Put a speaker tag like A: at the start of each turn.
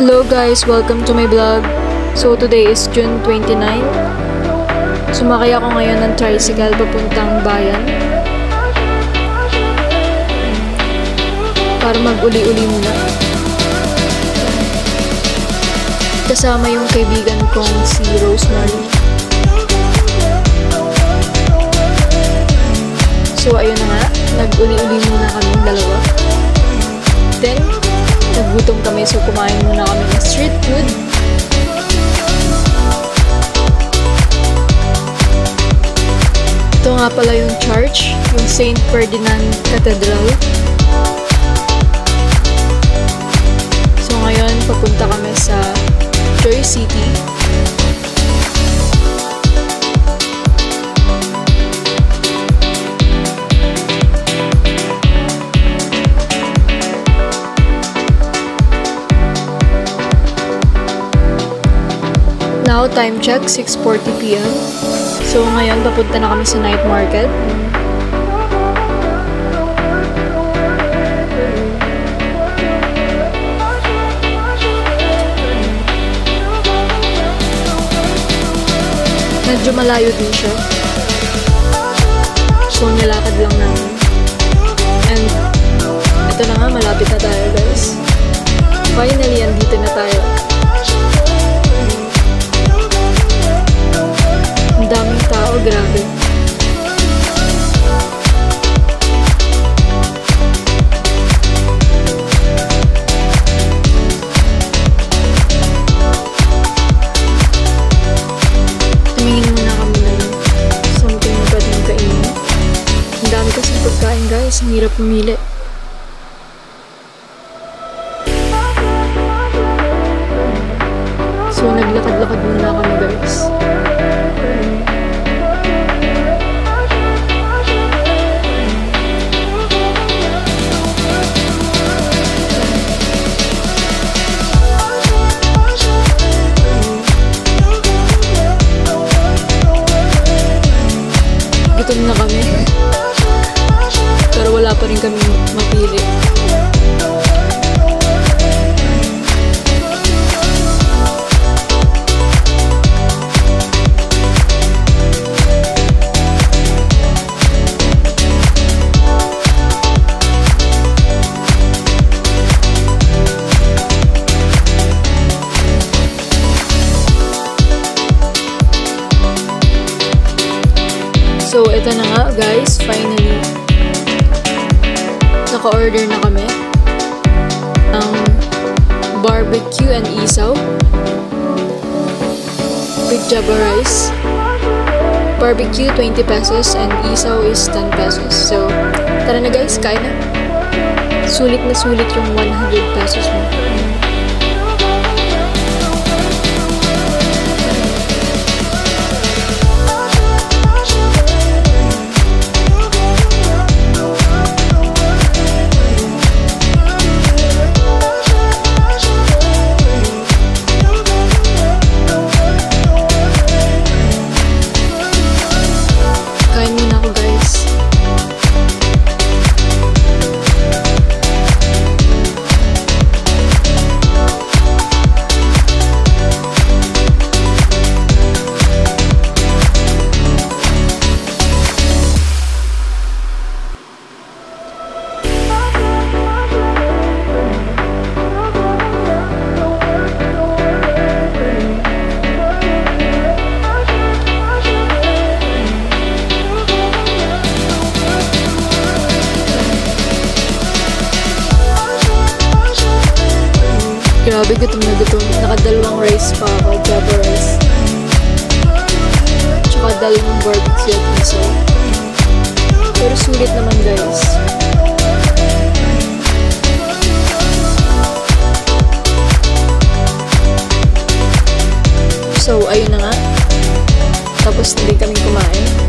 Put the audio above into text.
A: Hello guys, welcome to my vlog. So today is June 29. Sumakay ako ngayon ng tricycle papuntang bayan para mag-uli-uli muna. Kasama yung kaibigan kong si Rosemary. So ayun na nga, nag-uli-uli muna kami dalawa. Then, nagutom kami, so kumain muna kami ng street food. Ito nga pala yung church, yung St. Ferdinand Cathedral. So ngayon, papunta kami sa Joy City. Now, time check, 6:40 p.m. So, ngayon, papunta na kami sa night market. Medyo malayo din siya. So, nilakad lang namin. And, ito na nga, malapit na tayo, guys. Finally, andito na tayo. Daming tao, grabe. Tumingin muna kami ng something na pwedeng kainin. Ang dami kasi pagkain, guys. Ang hirap pumili. So, naglakad-lakad muna kami, guys. Gutom na kami. Pero wala pa rin kami mapili. So, ito na nga guys, finally naka-order na kami ng barbecue and isaw with java rice. Barbecue 20 pesos and isaw is 10 pesos. So, tara na guys, kain na. Sulit na sulit yung 100 pesos mo. Grabe, gutom na gutom. Nakadalawang rice pa ako, java rice. Tsaka dalawang barbecue at miso. Pero sulit naman guys. So, ayun na nga. Tapos na din kaming kumain.